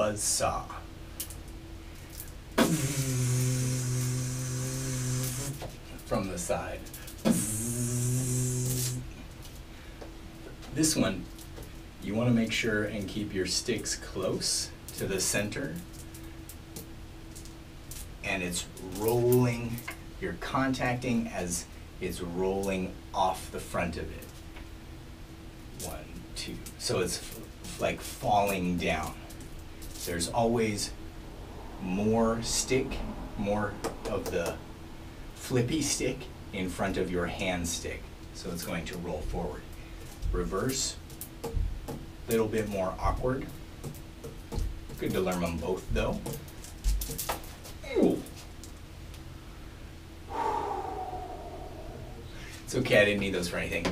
buzz saw. From the side. This one, you want to make sure and keep your sticks close to the center, and it's rolling, you're contacting as it's rolling off the front of it. 1, 2, so it's like falling down. There's always more stick, more of the flippy stick in front of your hand stick, so it's going to roll forward. Reverse, a little bit more awkward. Good to learn them both though. Ooh. It's okay, I didn't need those for anything.